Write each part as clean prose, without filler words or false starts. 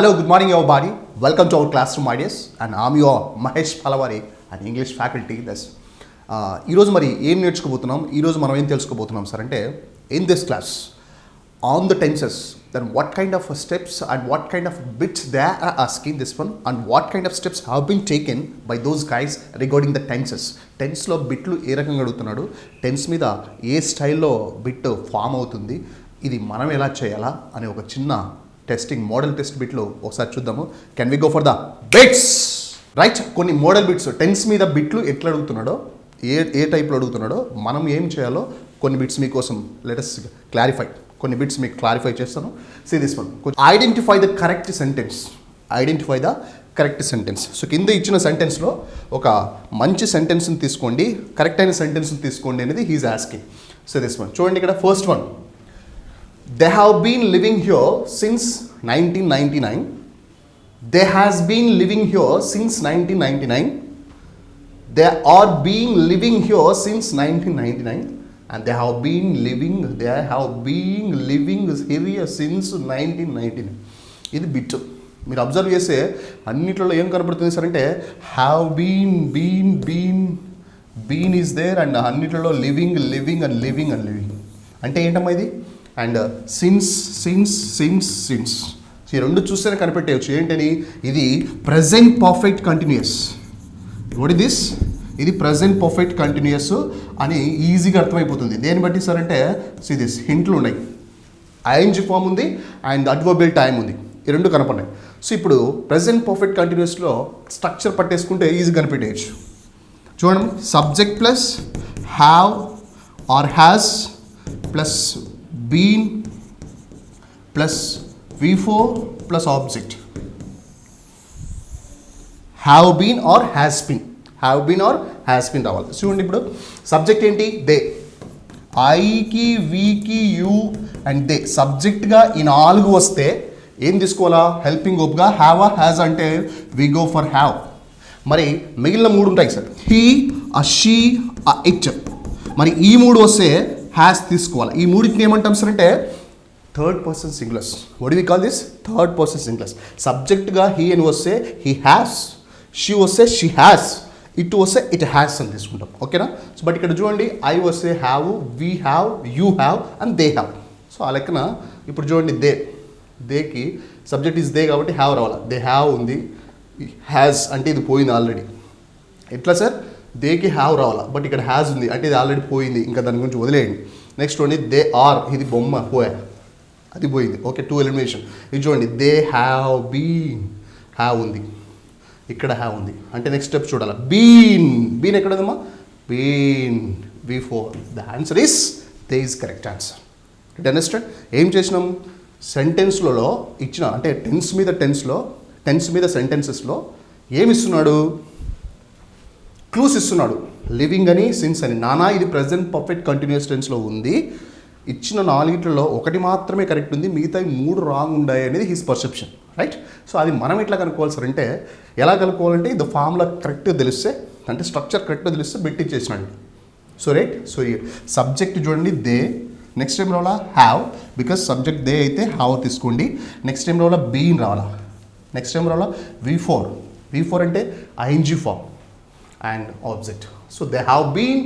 Hello, good morning everybody. Welcome to our classroom ideas and I'm your Mahesh Palavari, an English faculty. ఈరోజు మరి ఏం నేర్చుకోబోతున్నాం, ఈరోజు మనం ఏం తెలుసుకోబోతున్నాం సార్ అంటే in this class on the tenses then what kind of steps and what kind of bits they are asking this one and what kind of steps have been taken by those guys regarding the tenses. టెన్స్లో బిట్లు ఏ రకంగా అడుగుతున్నాడు, tense మీద ఏ స్టైల్లో bit form అవుతుంది, ఇది మనం ఎలా చేయాలా అనే ఒక చిన్న టెస్టింగ్ మోడల్ టెస్ట్ బిట్లు ఒకసారి చూద్దాము. Can we go for the bits? Right, కొన్ని మోడల్ బిట్స్ టెన్స్ మీద బిట్లు ఎట్లా అడుగుతున్నాడో, ఏ టైప్లో అడుగుతున్నాడో, మనం ఏం చేయాలో కొన్ని బిట్స్ మీకోసం లెటస్ క్లారిఫై. కొన్ని బిట్స్ మీకు క్లారిఫై చేస్తాను. See this one, identify the correct sentence. Identify the correct sentence. So కింద ఇచ్చిన సెంటెన్స్లో ఒక మంచి సెంటెన్స్ని తీసుకోండి, కరెక్ట్ అయిన సెంటెన్స్ని తీసుకోండి అనేది he is asking. So this one చూడండి, ఇక్కడ first one, they have been living here since 1999. They has been living here since 1999. They are being living here since 1999 and they have been living here since 1999. ఇది bit. మీరు observe చేస్తే అన్నిట్లలో ఏం కనపడుతుంది sir అంటే have been is there and అన్నిట్లలో living and living అంటే ఏంటమ్మా ఇది? అండ్ సిన్స్ ఈ రెండు చూస్తేనే కనిపెట్టేయచ్చు ఏంటని, ఇది present perfect continuous. What is this? ఇది ప్రజెంట్ పర్ఫెక్ట్ కంటిన్యూస్ అని ఈజీగా అర్థమైపోతుంది. దేన్ని బట్టి సార్ అంటే సి దిస్ హింట్లు ఉన్నాయి, ఐఎన్జీ ఫామ్ ఉంది అండ్ అడ్వర్బియల్ టైం ఉంది, ఈ రెండు కనపడినాయి. సో ఇప్పుడు ప్రజెంట్ పర్ఫెక్ట్ కంటిన్యూస్లో స్ట్రక్చర్ పట్టేసుకుంటే ఈజీగా కనిపెట్టేయచ్చు. చూడండి, subject plus have or has plus been plus V4 plus object. have been or has been రావాలి. చూడండి, ఇప్పుడు సబ్జెక్ట్ ఏంటి? దే. ఐకి వీకి యూ అండ్ దే సబ్జెక్ట్గా ఈ 4 వస్తే ఏం తీసుకోవాలా? హెల్పింగ్ వర్బ్గా హ్యావ్ హ్యాజ్ అంటే వి గో ఫర్ హ్యావ్. మరి మిగిలిన 3 ఉంటాయి సార్, హీ షీ ఇట్. మరి ఈ 3 వస్తే హ్యాస్ తీసుకోవాలి. ఈ 3ని ఏమంటాం సార్ అంటే third person singulars. What do we call this? Third person singulars. సబ్జెక్ట్గా హీ అని వస్తే హీ హ్యాస్, షీ వస్తే షీ హ్యాస్, ఇట్ వస్తే ఇట్ హ్యాస్ అని తీసుకుంటాం. ఓకేనా? సో బట్ ఇక్కడ చూడండి, ఐ వస్తే have, we have, you have and they have. So ఆ లెక్కన ఇప్పుడు చూడండి, దేకి సబ్జెక్ట్ ఈజ్ దే కాబట్టి హ్యావ్ రావాలి. దే హ్యావ్ ఉంది, హ్యాస్ అంటే ఇది పోయింది ఆల్రెడీ. ఎట్లా సార్? దేకి హ్యావ్ రావాలా, బట్ ఇక్కడ హ్యాస్ ఉంది అంటే ఇది ఆల్రెడీ పోయింది, ఇంకా దాని గురించి వదిలేయండి. నెక్స్ట్ చూడండి, దే ఆర్, ఇది బొమ్మ పోయా, అది పోయింది. Okay, 2 elimination. ఇది చూడండి, దే హ్యావ్ బీన్, హ్యావ్ ఉంది, ఇక్కడ హ్యావ్ ఉంది అంటే నెక్స్ట్ స్టెప్ చూడాలి. బీన్ ఎక్కడ ఉందమ్మా? Been V4. The answer is they is correct answer. Understand? ఏం చేసినాం? సెంటెన్స్లలో ఇచ్చిన అంటే టెన్స్ మీద సెంటెన్సెస్లో ఏమి ఇస్తున్నాడు? క్లూస్ ఇస్తున్నాడు. లివింగ్ అని, సిన్స్ అని. నానా ఇది ప్రజెంట్ పర్ఫెక్ట్ కంటిన్యూస్ టెన్స్లో ఉంది, ఇచ్చిన 4 ఒకటి మాత్రమే కరెక్ట్ ఉంది, మిగతా 3 రాంగ్ ఉన్నాయి అనేది హిస్ పర్సెప్షన్. రైట్? సో అది మనం ఎట్లా కనుక్కోవాలి సార్ అంటే, ఎలా కనుక్కోవాలంటే ఇది ఫార్ములా కరెక్ట్గా తెలిస్తే, అంటే స్ట్రక్చర్ కరెక్ట్గా తెలిస్తే బిట్ ఇచ్చేసినాడు. సో రైట్, సో సబ్జెక్ట్ చూడండి దే, నెక్స్ట్ టైం రావాలా హ్యావ్, బికాస్ సబ్జెక్ట్ దే అయితే హ్యావ్ తీసుకోండి. నెక్స్ట్ టైం రావాలా బీన్ రావాలా, నెక్స్ట్ టైం రావాలా V4 అంటే ING form and object. So they have been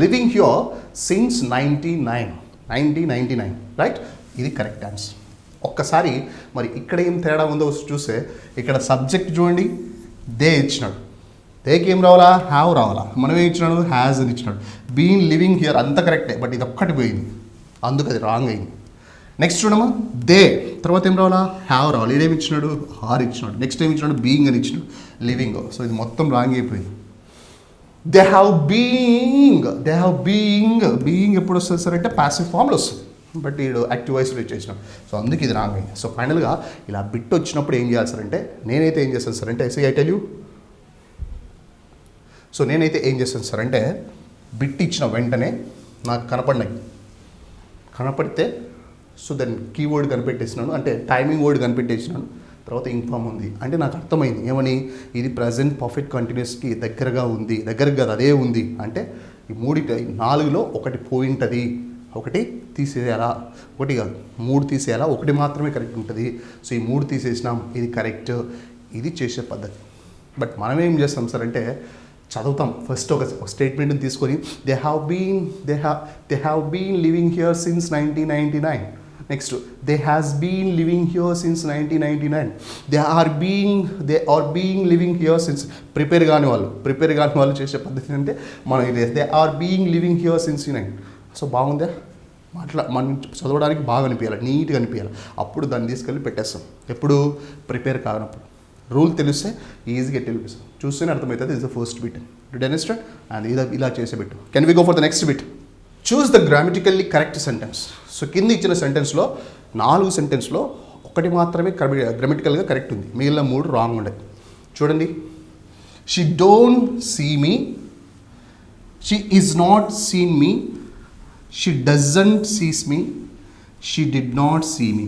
living here since 1999. Right? ఇది కరెక్ట్ ఆన్సర్. ఒక్కసారి మరి ఇక్కడ ఏం తేడా ఉందో చూస్తే, ఇక్కడ సబ్జెక్ట్ చూడండి దే ఇచ్చినాడు, దేకి ఏం రావాలా? హ్యావ్ రావాలా. మనం ఏం ఇచ్చినాడు? హ్యాజ్ అని ఇచ్చినాడు. బీన్ లివింగ్ హియర్ అంత కరెక్టే, బట్ ఇది ఒక్కటి పోయింది, అందుకు అది రాంగ్ అయింది. నెక్స్ట్ చూడమ్మా, దే తర్వాత ఏం రావాలా? హ్యావ్ రావాలి. ఇదేమి ఇచ్చినాడు? ఆర్ ఇచ్చినాడు. నెక్స్ట్ ఏం ఇచ్చినాడు? బీయింగ్ అని ఇచ్చినాడు, లివింగ్. సో ఇది మొత్తం రాంగ్ అయిపోయింది. దే హ్యావ్ బీయింగ్ ఎప్పుడు వస్తుంది సార్ అంటే ప్యాసివ్ ఫామ్లో వస్తుంది, బట్ వీడు యాక్టివ్ వాయిస్లో ఇచ్చేసినాం. సో అందుకు ఇది రాంగ్ అయింది. సో ఫైనల్గా ఇలా బిట్ వచ్చినప్పుడు ఏం చేయాలి సార్ అంటే, నేనైతే ఏం చేస్తాను సార్ అంటే ఐ టెల్ యూ. సో నేనైతే ఏం చేస్తాను సార్ అంటే, బిట్ ఇచ్చిన వెంటనే నాకు కనపడితే సో దాన్ని కీవర్డ్ కనిపెట్టేసినాను, అంటే టైమింగ్ వర్డ్ కనిపెట్టేసినాను, తర్వాత ఇన్ఫామ్ ఉంది అంటే నాకు అర్థమైంది ఏమని, ఇది ప్రజెంట్ పర్ఫెక్ట్ కంటిన్యూస్కి దగ్గరగా ఉంది, దగ్గరగా అదే ఉంది అంటే ఈ 4లో ఒకటి పోయింటది ఒకటి తీసేయాలా, ఒకటి కాదు 3 తీసేయాలా, ఒకటి మాత్రమే కరెక్ట్ ఉంటుంది. సో ఈ 3 తీసేసినాం, ఇది కరెక్ట్, ఇది చేసే పద్ధతి. బట్ మనం ఏం చేస్తాం సార్ అంటే చదువుతాం. ఫస్ట్ ఒక స్టేట్మెంట్ని తీసుకొని they have been living here since 1999. Next they has been living here since 1999. They are being living here since. Prepare కాని వాళ్ళు చేసే పద్ధతి అంటే మనం ఇది they are being living here since 9. So బాగుందా, మనం చదవడానికి బాగా అనిపించాలి, నీట్గా అనిపించాలి. అప్పుడు దాన్ని తీసుకెళ్ళి పెట్టేస్తాం. ఎప్పుడు ప్రిపేర్ కానప్పుడు. రూల్ తెలిస్తే ఈజీగా తెలిపిస్తాం, చూస్తేనే అర్థమవుతుంది. Is the first bit. Do understand? And ఇలా చేసే bit. Can we go for the next bit? Choose the grammatically correct sentence. So కింద ఇచ్చిన సెంటెన్స్లో 4 సెంటెన్స్లో ఒకటి మాత్రమే గ్రామటికల్గా కరెక్ట్ ఉంది, మిగిలిన 3 రాంగ్ ఉండే. చూడండి, she don't see me, she is not seen me, she doesn't sees me, she did not see me.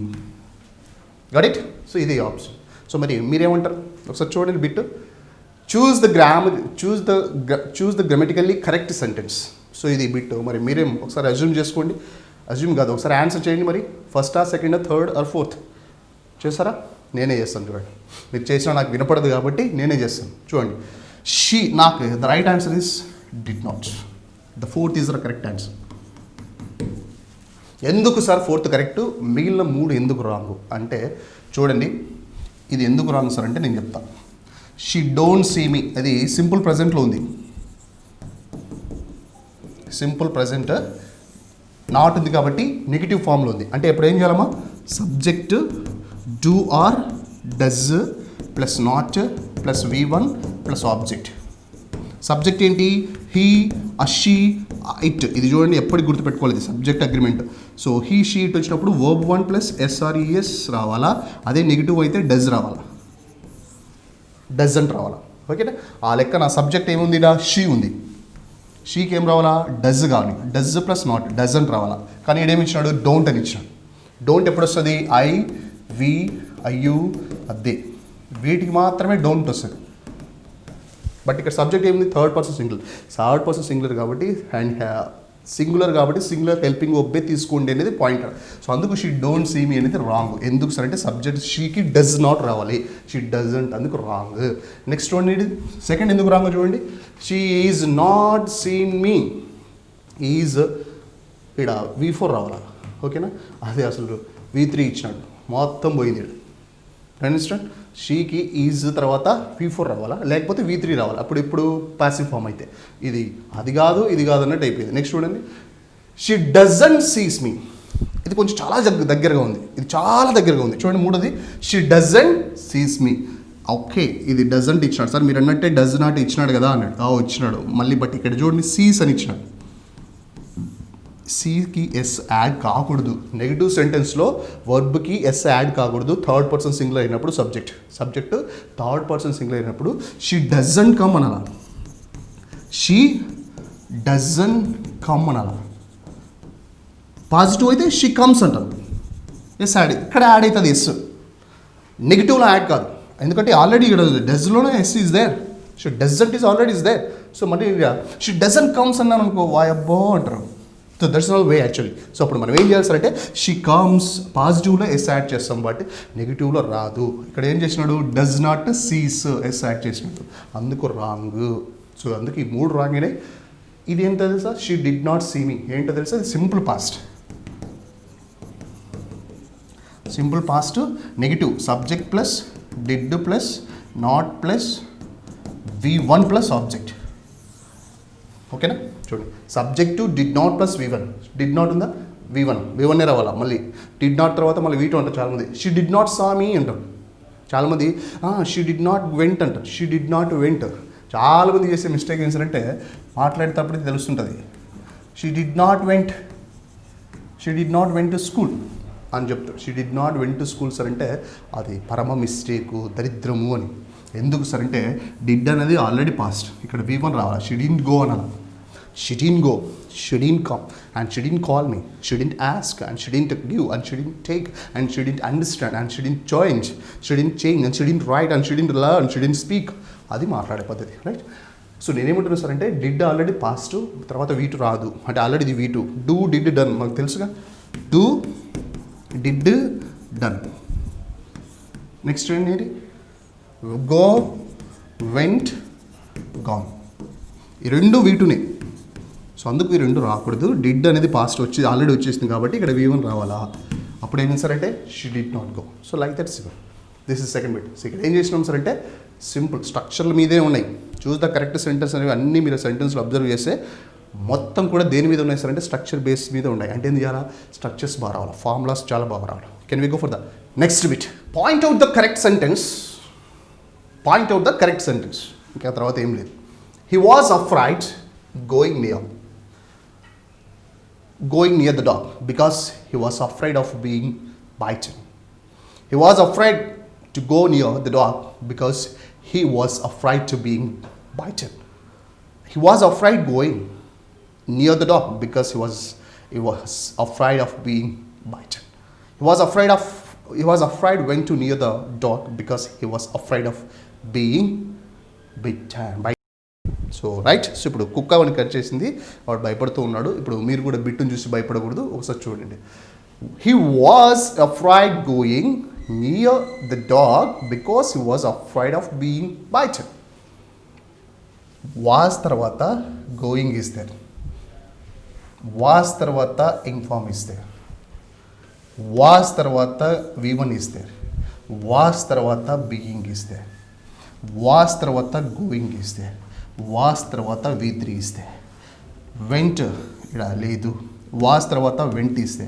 Got it? So ఇది option. So మరి మీరేమంటారు ఒకసారి చూడండి bit. Choose the grammatically correct sentence. So ఇది bit. మరి మీరేం ఒకసారి assume చేసుకోండి. అజ్యూమ్ కాదు, ఒకసారి ఆన్సర్ చేయండి. మరి ఫస్టా, సెకండా, థర్డ్ ఆర్ ఫోర్త్ చేస్తారా? నేనే చేస్తాను. చూడండి, మీరు చేసినా నాకు వినపడదు కాబట్టి నేనే చేస్తాను. చూడండి, నాకు the right answer is did not. The fourth is the correct answer. ఎందుకు సార్ ఫోర్త్ కరెక్ట్, మిగిలిన 3 ఎందుకు రాంగ్ అంటే చూడండి, ఇది ఎందుకు రాంగ్ సార్ అంటే నేను చెప్తాను. షీ డోంట్ సీ మీ, అది సింపుల్ ప్రజెంట్లో ఉంది. సింపుల్ ప్రజెంట్ నాట్ ఉంది కాబట్టి నెగిటివ్ ఫామ్లో ఉంది. అంటే ఇప్పుడు ఏం చేయాలమ్మా? Subject do or does plus not plus V1 plus object. Subject ఏంటి? He, she, it. ఇది చూడండి, ఎప్పటికి గుర్తుపెట్టుకోవాలి, ఇది subject agreement. So he, she, it వచ్చినప్పుడు వర్బ్ 1 ప్లస్ SRES రావాలా, అదే నెగిటివ్ అయితే డజ్ రావాలా, డజంట్ రావాలా. ఓకేనా? ఆ లెక్క నా సబ్జెక్ట్ ఏముంది? షీ ఉంది. షీకి ఏం రావాలా? డజ్ కావాలి. డజ్ ప్లస్ నాట్, డజంట్ రావాలా. కానీ ఈడేమి ఇచ్చినాడు? డోంట్ అని ఇచ్చినాడు. డోంట్ ఎప్పుడు వస్తుంది? ఐ, వి, అయ్యు, అదే, వీటికి మాత్రమే డోంట్ వస్తుంది. బట్ ఇక్కడ సబ్జెక్ట్ ఏముంది? థర్డ్ పర్సన్ సింగులర్ కాబట్టి అండ్ సింగులర్ కాబట్టి సింగులర్ హెల్పింగ్ ఒబ్బే తీసుకోండి అనేది పాయింట్. సో అందుకు షీ డోంట్ సీ మీ అనేది రాంగ్. ఎందుకు సార్ అంటే సబ్జెక్ట్ షీకి డజ్ నాట్ రావాలి, షీ డజంట్, అందుకు రాంగ్. నెక్స్ట్ వన్ ఇది సెకండ్ ఎందుకు రాంగ్ చూడండి. She is not seen me, is ఇక్కడ V4 రావాలా. ఓకేనా? అదే అసలు V3 ఇచ్చినాడు, మొత్తం పోయింది. అండర్స్టాండ్? షీకి ఈజ్ తర్వాత V4 రావాలా, లేకపోతే V3 రావాలా. అప్పుడు ఇప్పుడు ప్యాసివ్ ఫామ్ అయితే ఇది అది కాదు ఇది కాదు అన్నట్టు అయిపోయింది. నెక్స్ట్ చూడండి, షీ డజంట్ సీస్ మీ. ఇది కొంచెం చాలా దగ్గరగా ఉంది, ఇది చాలా దగ్గరగా ఉంది. చూడండి మూడోది, she doesn't sees me. Okay, ఇది డజంట్ ఇచ్చినాడు సార్, మీరు అన్నట్టే డజ్ నాట్ ఇచ్చినాడు కదా అన్నాడు. ఇచ్చినాడు మళ్ళీ. బట్ ఇక్కడ చూడండి, సీస్ అని ఇచ్చినాడు. సికి ఎస్ యాడ్ కాకూడదు. నెగిటివ్ సెంటెన్స్లో వర్బ్కి ఎస్ యాడ్ కాకూడదు. థర్డ్ పర్సన్ సింగులర్ అయినప్పుడు సబ్జెక్ట్ థర్డ్ పర్సన్ సింగులర్ అయినప్పుడు షీ డజంట్ కమ్ అనాలా, షీ డజంట్ కమ్ అనాలా. పాజిటివ్ అయితే షీ కమ్స్ అంటారు. ఎస్ యాడ్, ఇక్కడ యాడ్ అవుతుంది ఎస్, నెగిటివ్లో యాడ్ కాదు. ఎందుకంటే ఆల్రెడీ ఇక్కడ డజ్లోనే S is there. She doesn't is already is there. So మళ్ళీ షీ డజంట్ కమ్స్ అన్నాను అనుకో, వాయబ్బో అంటారు. So that's not way actually. So అప్పుడు మనం ఏం చేయాలి సార్ అంటే షీ కమ్స్ పాజిటివ్లో ఎస్ యాడ్ చేస్తాం, బట్ నెగిటివ్లో రాదు. ఇక్కడ ఏం చేసినాడు? Does not sees, S add చేసినాడు, అందుకు రాంగ్. సో అందుకు ఈ 3 రాంగ్ అయినాయి. ఇది ఏంటో తెలుసా? She did not see me ఏంటో తెలుసా? ఇది simple past negative, subject plus did plus not plus V1 plus object. ఓకేనా? చూడండి, subject did not plus V1. Did not ఉందా? V1 రావాలా. మళ్ళీ డిడ్ నాట్ తర్వాత మళ్ళీ V2 అంటారు చాలామంది. She did not saw me అంటారు చాలామంది. షీ డిడ్ నాట్ వెంట్ అంటారు, షీ డిడ్ నాట్ వెంట్. చాలామంది చేసే మిస్టేక్ ఏంటంటే మాట్లాడేటప్పుడు తెలుస్తుంటుంది. She did not went to school అని చెప్తారు. She did not went to school sir అంటే అది పరమ మిస్టేకు, దరిద్రము అని. ఎందుకు సార్ అంటే డిడ్ అనేది ఆల్రెడీ పాస్ట్, ఇక్కడ V1 రావాలి. షీ డిడ్ంట్ గో అనాలి. She didn't go, she didn't come, and she didn't call me, she didn't ask, and she didn't give, and she didn't take, and she didn't understand, and she didn't change, and she didn't write, and she didn't learn, she didn't speak. అది మాట్లాడే పద్ధతి, right? So నేనేమంటున్నాను sir అంటే did already past, తర్వాత V2 రాదు అంటే already ఇది V2. Do did done మనకు తెలుసుగా, డూ డిడ్ డన్. నెక్స్ట్ ఏంటి, గో వెంట్ గాన్. ఈ రెండు V2నే. సో అందుకు ఈ రెండు రాకూడదు. డిడ్ అనేది పాస్ట్ వచ్చి ఆల్రెడీ వచ్చేసింది కాబట్టి ఇక్కడ V1 రావాలా. అప్పుడు ఏం సార్ అంటే she did not go. So like that simple. This is second bit. So ఇక్కడ ఏం చేసినాం సార్ అంటే సింపుల్ స్ట్రక్చర్ల మీదే ఉన్నాయి. చూస్ ద కరెక్ట్ సెంటెన్స్ అనేవి అన్నీ మీరు సెంటెన్స్లో అబ్జర్వ్ చేస్తే మొత్తం కూడా దేని మీద ఉన్నాయి సార్ అంటే స్ట్రక్చర్ బేస్ మీద ఉన్నాయి. అంటే ఏం చేయాలా, స్ట్రక్చర్స్ బాగా రావాలి, ఫార్ములాస్ చాలా బాగా రావాలి. Can we go for the next bit. Point out the correct sentence. Point out the correct sentence. ఇంకా తర్వాత ఏం లేదు. He was afraid going near the dog because he was afraid of being bitten. He was afraid to go near the dog because he was afraid to being bitten. He was afraid going near the dog because he was afraid of being bitten. He was afraid went to near the dog because he was afraid of being bitten. So right. So ఇప్పుడు కుక్క అని cut చేసింది, వాడు భయపడుతూ ఉన్నాడు. ఇప్పుడు మీరు కూడా బిట్టును చూసి భయపడకూడదు. ఒకసారి చూడండి. He was afraid going near the dog because he was afraid of being bitten. Was తర్వాత గోయింగ్ ఇస్ దేర్, వాజ్ తర్వాత ఇన్ఫార్మ్ ఇస్ దేర్, వాజ్ తర్వాత V1 ఇస్ దేర్, వాజ్ తర్వాత బీయింగ్ ఇస్ దేర్, వాజ్ తర్వాత going is there, was తర్వాత V3 ఇస్తే, vent ఇక్కడ లేదు, was తర్వాత వెంట్ ఇస్తే,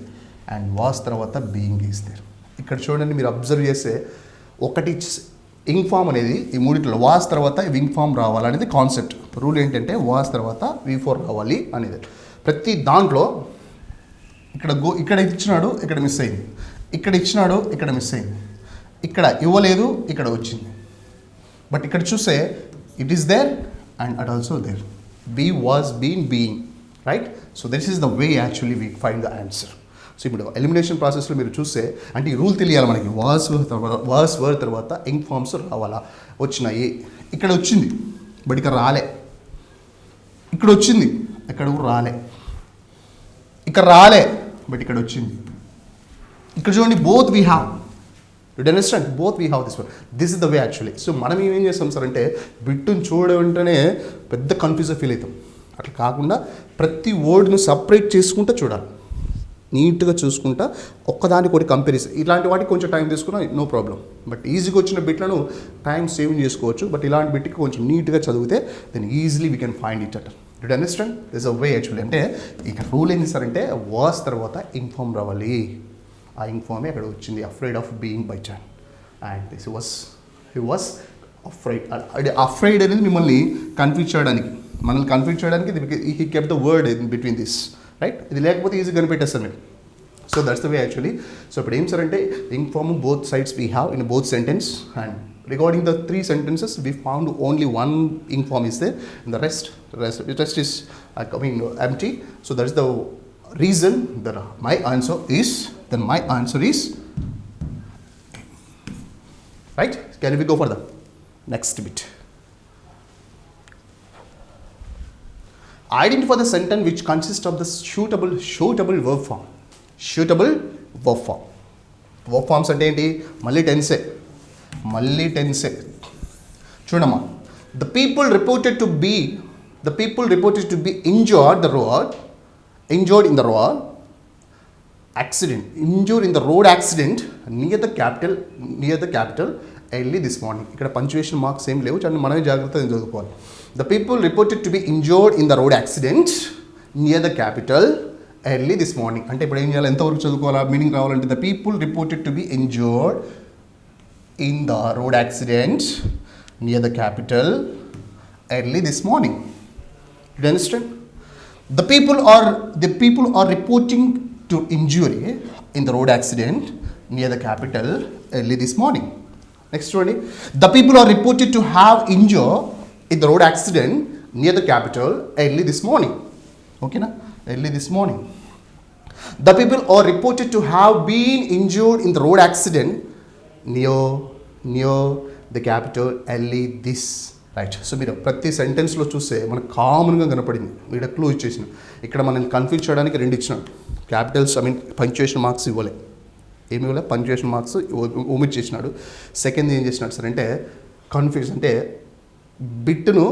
అండ్ వాస్ తర్వాత బీయింగ్ ఇస్తే. ఇక్కడ చూడండి, మీరు అబ్జర్వ్ చేస్తే ఒకటి ఇంగ్ ఫామ్ అనేది ఈ మూడిట్లో వాస్ తర్వాత వింగ్ ఫామ్ రావాలనేది కాన్సెప్ట్. రూల్ ఏంటంటే వాస్ తర్వాత V4 రావాలి అనేది. ప్రతి దాంట్లో ఇక్కడ ఇచ్చినాడు, ఇక్కడ మిస్ అయింది, ఇక్కడ ఇచ్చినాడు, ఇక్కడ మిస్ అయింది, ఇక్కడ ఇవ్వలేదు, ఇక్కడ వచ్చింది. బట్ ఇక్కడ చూస్తే it is there and it also there. Be was been being, right? So this is the way actually we find the answer. So ఇప్పుడు ఎలిమినేషన్ ప్రాసెస్లో మీరు చూస్తే అంటే ఈ రూల్ తెలియాలి మనకి. వాస్ వర్ తర్వాత ఇంగ్ ఫార్మ్స్ రావాలా, వచ్చినాయి. ఇక్కడ వచ్చింది బట్ ఇక్కడ రాలే, ఇక్కడ వచ్చింది ఇక్కడ రాలే, ఇక్కడ రాలే బట్ ఇక్కడ వచ్చింది. ఇక్కడ చూడండి, both we have. You understand, both we have this one. This is the way actually. So మనం ఏం చేస్తాం సార్ అంటే బిట్టును చూడమంటేనే పెద్ద కన్ఫ్యూజ్గా ఫీల్ అవుతాం. అట్లా కాకుండా ప్రతి వర్డ్ను సపరేట్ చేసుకుంటూ చూడాలి, నీట్గా చూసుకుంటా ఒక్కదానికి ఒకటి కంపారిజన్. ఇలాంటి వాటికి కొంచెం టైం తీసుకున్నా నో ప్రాబ్లం. బట్ ఈజీగా వచ్చిన బిట్లను టైం సేవ్ చేసుకోవచ్చు. బట్ ఇలాంటి బిట్కి కొంచెం నీట్గా చదివితే then easily we can find it at. You understand, this a way actually. అంటే ఇక రూల్ ఏంటి సార్ అంటే వాస్ తర్వాత ఇన్ఫార్మ్ రావాలి. ఆ ఇన్ఫార్మే అక్కడ వచ్చింది, afraid of being bitten. And he was afraid. Afraid అనేది మిమ్మల్ని కన్ఫ్యూజ్ చేయడానికి, మనల్ని కన్ఫ్యూజ్ చేయడానికి he kept the word in between this, right? ఇది లేకపోతే ఈజీగా కనిపెట్టేస్తాను మీరు. So that's the way actually. So ఇప్పుడు ఏం సార్ అంటే inform both sides we have in both sentence. And regarding the 3 sentences we found only one ing form is there, and the rest is empty. So that is the reason that my answer is right. Can we go for the next bit? Identify the sentence which consists of the suitable verb form. Suitable verb form. Verb forms అంటే ఏంటి? మళ్ళీ టెన్సే చూడమ్మా. The people reported to be injured in the road accident near the capital early this morning. ఇక్కడ punctuation marks ఏం లేవు, చాలా మనమే జాగ్రత్తగా చదువుకోవాలి. The people reported to be injured in the road accident near the capital early this morning. అంటే ఇప్పుడు ఏం చేయాలి, ఎంతవరకు చదువుకోవాలా, మీనింగ్ రావాలంటే the people reported to be injured in the road accident near the capital early this morning. You understand? The people are reporting to injury in the road accident near the capital early this morning. Next one. The people are reported to have injured in the road accident near the capital early this morning. Okay na? Early this morning. The people are reported to have been injured in the road accident near the capital early this right. So మీరు ప్రతి సెంటెన్స్లో చూస్తే మనకు కామన్గా కనపడింది, వీడ clue ఇచ్చేసిన. ఇక్కడ మనల్ని కన్ఫ్యూజ్ చేయడానికి రెండు ఇచ్చినాడు. క్యాపిటల్స్ పంక్చుయేషన్ మార్క్స్ ఇవ్వలే, ఏమి ఇవ్వలే, పంక్చుయేషన్ మార్క్స్ ఓమిట్ చేసినాడు. సెకండ్ ఏం చేసినాడు సార్ అంటే కన్ఫ్యూజ్ అంటే బిట్ను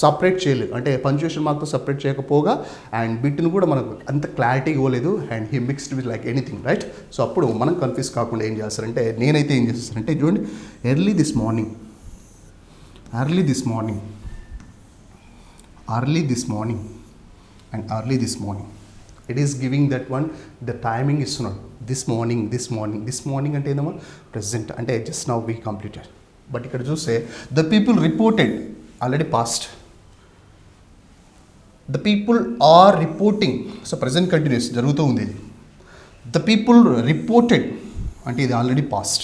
సపరేట్ చేయలేదు, అంటే పంక్చుయేషన్ మార్క్తో సపరేట్ చేయకపోగా అండ్ బిట్ను కూడా మనకు అంత క్లారిటీ ఇవ్వలేదు and he mixed with like anything, right. So అప్పుడు మనం కన్ఫ్యూజ్ కాకుండా ఏం చేస్తారంటే నేనైతే ఏం చేస్తానంటే చూడండి, early this morning and early this morning, it is giving that one the timing is not this morning అంటే ఏందమ్మా present, అంటే just now we completed. But ఇక్కడ చూస్తే the people reported already past, the people are reporting, so present continuous జరుగుతూ ఉంది ఇది. the people reported అంటే ఇది already past,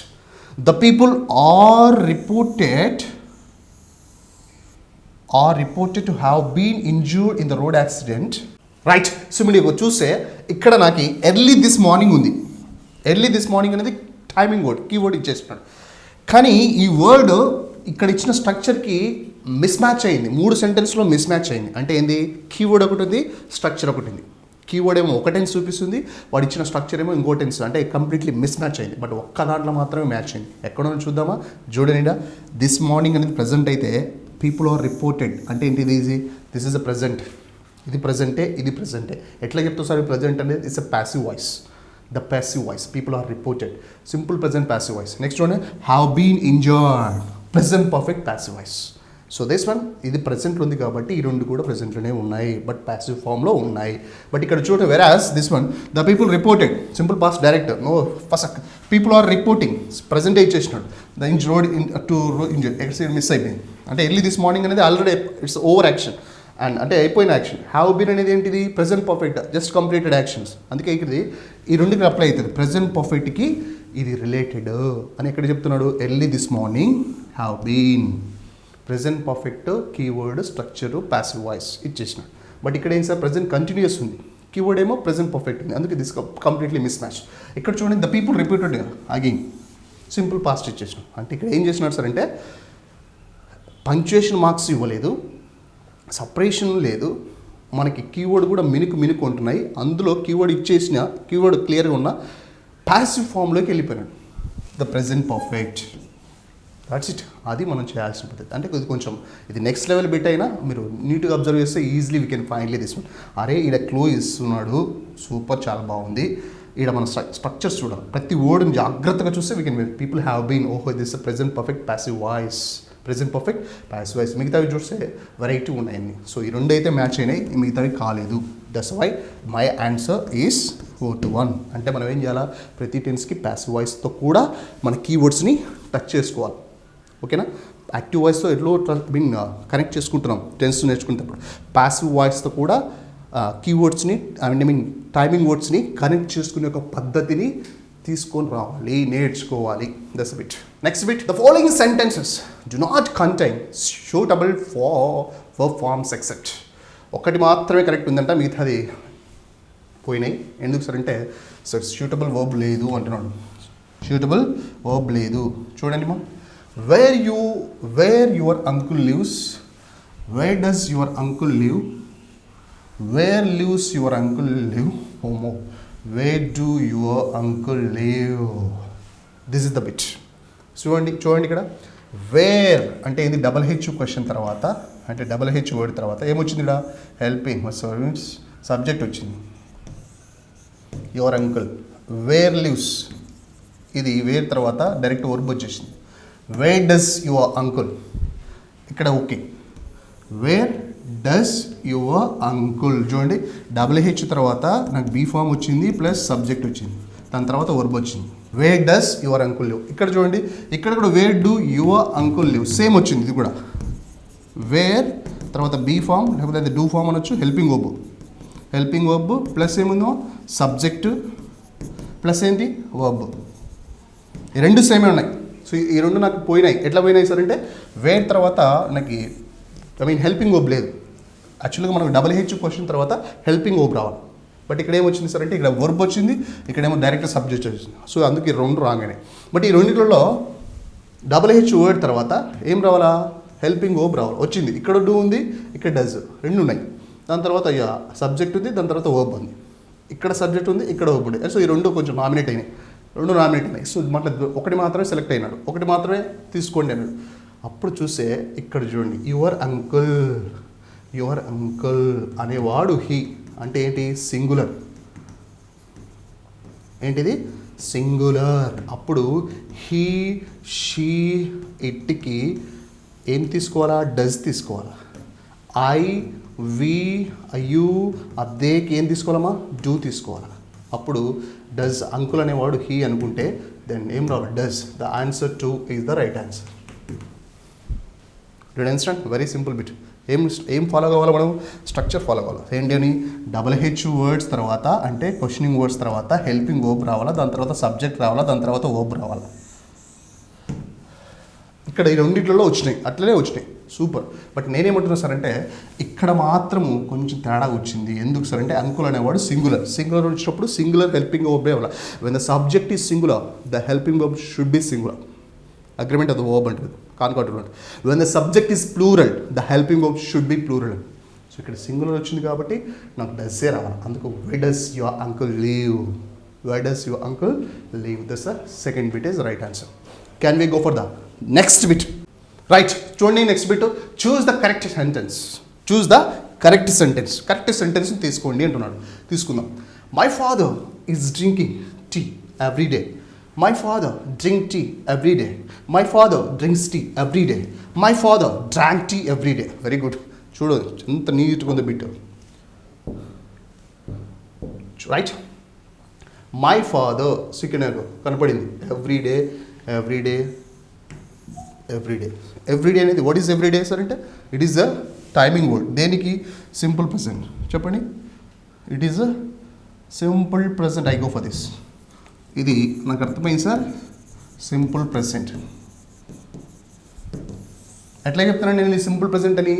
the people are reported to have been injured in the road accident, right. So మీరు చూస్తే ఇక్కడ నాకు early this morning ఉంది. ఎర్లీ దిస్ మార్నింగ్ అనేది టైమింగ్ వర్డ్, కీవర్డ్ ఇచ్చేస్తున్నాడు. కానీ ఈ వర్డ్ ఇక్కడ ఇచ్చిన స్ట్రక్చర్కి మిస్ మ్యాచ్ అయింది, 3 సెంటెన్స్లో మిస్ మ్యాచ్ అయింది. అంటే ఏంది, కీవర్డ్ ఒకటి ఉంది, స్ట్రక్చర్ ఒకటి ఉంది. కీవర్డ్ ఏమో ఒక టెన్స్ చూపిస్తుంది, వాడు ఇచ్చిన స్ట్రక్చర్ ఏమో ఇంకో టెన్స్, అంటే కంప్లీట్లీ మిస్ మ్యాచ్ అయింది. బట్ ఒక్క దాంట్లో మాత్రమే మ్యాచ్ అయింది. ఎక్కడో చూద్దామా, చూడండి. దిస్ మార్నింగ్ అనేది ప్రజెంట్ అయితే పీపుల్ ఆర్ రిపోర్టెడ్ అంటే ఏంటి, దిస్ ఇస్ అ ప్రజెంట్, ఇది ప్రజెంటే, ఇది ప్రజెంటే. ఎట్లా చెప్తా సార్ ప్రజెంట్ అనేది it's a passive voice, the passive voice, people are reported, simple present passive voice. Next one have been injured, present perfect passive voice. So this one ఇది ప్రజెంట్లో ఉంది కాబట్టి ఈ రెండు కూడా ప్రజెంట్లోనే ఉన్నాయి, బట్ ప్యాసివ్ ఫామ్లో ఉన్నాయి. బట్ ఇక్కడ చూడండి, whereas this one the people reported, simple past direct, no first people are reporting, ప్రజెంటే ఇచ్చేసినాడు. ద ఇంజర్డ్ టు ఇంజర్డ్ ఎక్కడ మిస్ అయిపోయింది. అంటే ఎర్లీ దిస్ మార్నింగ్ అనేది already it's over action and అంటే అయిపోయిన యాక్షన్. హ్యావ్ బీన్ అనేది ఏంటిది, present perfect, just completed actions. అందుకే ఇది ఈ రెండుకి అప్లై అవుతుంది. ప్రజెంట్ పర్ఫెక్ట్కి ఇది రిలేటెడ్ అని ఎక్కడ చెప్తున్నాడు, early this morning have been, present perfect, keyword, structure, passive voice ఇచ్చేసినాడు. బట్ ఇక్కడ ఏం సార్ ప్రజెంట్ కంటిన్యూస్ ఉంది, కీవర్డ్ ఏమో ప్రజెంట్ పర్ఫెక్ట్ ఉంది. అందుకే దిస్ కంప్లీట్లీ మిస్ మ్యాచ్. ఇక్కడ చూడండి, the people repeated again, simple past ఇచ్చేసినాం. అంటే ఇక్కడ ఏం చేసినాడు సార్ అంటే పంక్చుయేషన్ మార్క్స్ ఇవ్వలేదు, సపరేషన్ లేదు, మనకి కీవర్డ్ కూడా మినుకు ఉంటున్నాయి. అందులో కీవర్డ్ ఇచ్చేసిన, కీవర్డ్ క్లియర్గా ఉన్న ప్యాసివ్ ఫామ్లోకి వెళ్ళిపోయినాడు, the present perfect. That's it. అది మనం చేయాల్సిన పద్ధతి. అంటే ఇది కొంచెం ఇది నెక్స్ట్ లెవెల్ బిట్ అయినా మీరు నీట్గా అబ్జర్వ్ చేస్తే easily we can finally this one. అరే ఈడ క్లో ఇస్తున్నాడు, సూపర్, చాలా బాగుంది. ఈడ మన స్ట్రక్చర్స్ చూడాలి, ప్రతి వర్డ్ని జాగ్రత్తగా చూస్తే we can people have been, ఓహో this present perfect passive voice, present perfect passive voice. మిగతావి చూస్తే వెరైటీ ఉన్నాయండి. సో ఈ రెండు అయితే మ్యాచ్ అయినాయి, మిగతావి కాలేదు. That's why my answer is 4-1. అంటే మనం ఏం చేయాలా, ప్రతి టెన్స్కి ప్యాసివ్ వాయిస్తో కూడా మన కీవర్డ్స్ని టచ్ చేసుకోవాలి. ఓకేనా, యాక్టివ్ వాయిస్తో ఎట్లో కనెక్ట్ చేసుకుంటున్నాం టెన్స్ నేర్చుకునేటప్పుడు, ప్యాసివ్ వాయిస్తో కూడా కీవర్డ్స్ని టైమింగ్ వర్డ్స్ని కనెక్ట్ చేసుకునే ఒక పద్ధతిని తీసుకొని రావాలి, నేర్చుకోవాలి. That's bit. Next bit, the following sentences do not contain suitable for forms except. ఒకటి మాత్రమే కరెక్ట్ ఉందంట, మిగతాది పోయినాయి. ఎందుకు సార్ అంటే సార్ సూటబుల్ వర్బ్ లేదు అంటున్నాడు. సూటబుల్ వర్బ్ లేదు. చూడండి మా, where your uncle lives, where does your uncle live, where lives your uncle live, హోమో, where do your uncle live. This is the bit. చూడండి ఇక్కడ వేర్ అంటే ఇది డబల్ హెచ్ క్వశ్చన్ తర్వాత, అంటే డబల్ హెచ్ వర్డ్ తర్వాత ఏమొచ్చింది ఇక్కడ, హెల్పింగ్ సర్వెంట్స్ సబ్జెక్ట్ వచ్చింది, యువర్ అంకుల్. వేర్ లివ్స్, ఇది వేర్ తర్వాత డైరెక్ట్ వర్బ్ వచ్చేసింది. వేర్ డస్ యువర్ అంకుల్, ఇక్కడ okay, wear does your uncle. చూడండి డబుల్ హెచ్ తర్వాత నాకు బీ ఫామ్ వచ్చింది ప్లస్ సబ్జెక్ట్ వచ్చింది, దాని తర్వాత వర్బ్ వచ్చింది. Wear does your uncle live. ఇక్కడ చూడండి, ఇక్కడ కూడా wear do your uncle live same వచ్చింది. ఇది కూడా వేర్ తర్వాత బీ ఫామ్ లేకపోతే డూ ఫామ్ అనొచ్చు, హెల్పింగ్ వర్బ్ ప్లస్ ఏముందో సబ్జెక్ట్ ప్లస్ ఏంటి వర్బ్. ఈ రెండు సేమే ఉన్నాయి. సో ఈ రెండు నాకు పోయినాయి. ఎట్లా పోయినాయి సార్ అంటే వేర్ తర్వాత నాకు హెల్పింగ్ వర్బ్ లేదు. యాక్చువల్గా మనకు డబుల్ హెచ్ క్వశ్చన్ తర్వాత హెల్పింగ్ వర్బ్ రావాలి. బట్ ఇక్కడ ఏమొచ్చింది సార్ అంటే ఇక్కడ వర్బ్ వచ్చింది, ఇక్కడేమో డైరెక్ట్ సబ్జెక్ట్ వచ్చింది. సో అందుకే రెండు రాంగ్ అయినాయి. బట్ ఈ రెండిట్లో డబుల్ హెచ్ వర్డ్ తర్వాత ఏం రావాలా, హెల్పింగ్ వర్బ్ రావాలి. వచ్చింది, ఇక్కడ డూ ఉంది, ఇక్కడ డస్, రెండు ఉన్నాయి. దాని తర్వాత సబ్జెక్ట్ ఉంది, దాని తర్వాత వర్బ్ ఉంది. ఇక్కడ సబ్జెక్ట్ ఉంది, ఇక్కడ వర్బ్ ఉంది. సో ఈ రెండు కొంచెం నామినేట్ అయినాయి, రెండు నామినేట్ అయినాయి. సో ఒకటి మాత్రమే సెలెక్ట్ అయినాడు, ఒకటి మాత్రమే తీసుకోండి అన్నాడు. అప్పుడు చూస్తే ఇక్కడ చూడండి, యువర్ అంకుల్ అనేవాడు హీ అంటే ఏంటి, సింగులర్. ఏంటిది, సింగులర్. అప్పుడు హీ, షీ, ఇట్కి ఏం తీసుకోవాలా, డస్ తీసుకోవాలా. ఐ, వి, యూ, అదేకి ఏం తీసుకోవాలమ్మా, డూ తీసుకోవాలా. అప్పుడు డస్, అంకుల్ అనేవాడు హీ అనుకుంటే దెన్ ఏం రావాలి, does. The answer 2 is the right answer. Do understand? Very simple bit. ఏం ఫాలో కావాలి మనం, స్ట్రక్చర్ ఫాలో కావాలి. ఏంటి అని, HH వర్డ్స్ తర్వాత అంటే క్వశ్చనింగ్ వర్డ్స్ తర్వాత హెల్పింగ్ వర్బ్ రావాలా, దాని తర్వాత సబ్జెక్ట్ రావాలా, దాని తర్వాత వర్బ్ రావాలా. ఇక్కడ ఈ రెండిట్లలో వచ్చినాయి, అట్లనే వచ్చినాయి, సూపర్. బట్ నేనేమంటున్నా సార్ అంటే ఇక్కడ మాత్రము కొంచెం తేడా వచ్చింది. ఎందుకు సార్ అంటే అంకుల్ అనేవాడు సింగులర్ వచ్చినప్పుడు సింగులర్ హెల్పింగ్ వర్బ్ అవ్వాలి. When the subject is singular the helping verb should be singular. Agreement అది వర్బ్ అంటుంది, కాన్కార్డినేట్. When the subject is plural the helping verb should be plural. So ఇక్కడ singular వచ్చింది కాబట్టి నాకు డస్సే రావాలి. అందుకు why does your uncle leave, why does your uncle leave. This second bit is right answer. Can we go for the next bit? Right, చూడండి next bit. Choose the correct sentence. Choose the correct sentence. Correct sentence తీసుకోండి అంటున్నాడు. తీసుకుందాం. My father is drinking tea every day. My father drink tea every day. My father drinks tea every day. My father drank tea every day. Very good. చూడండి ఎంత నీట్గా ఉంది bit. Right, my father సిక్కినారు కనపడింది. Every day అనేది what is every day sir అంటే it is the timing word. దేనికి, simple present. చెప్పండి, it is a simple present. I go for this. ఇది నాకు అర్థమైంది సార్, సింపుల్ ప్రెజెంట్. ఎట్లా చెప్తానండి నేను సింపుల్ ప్రెజెంట్ అని?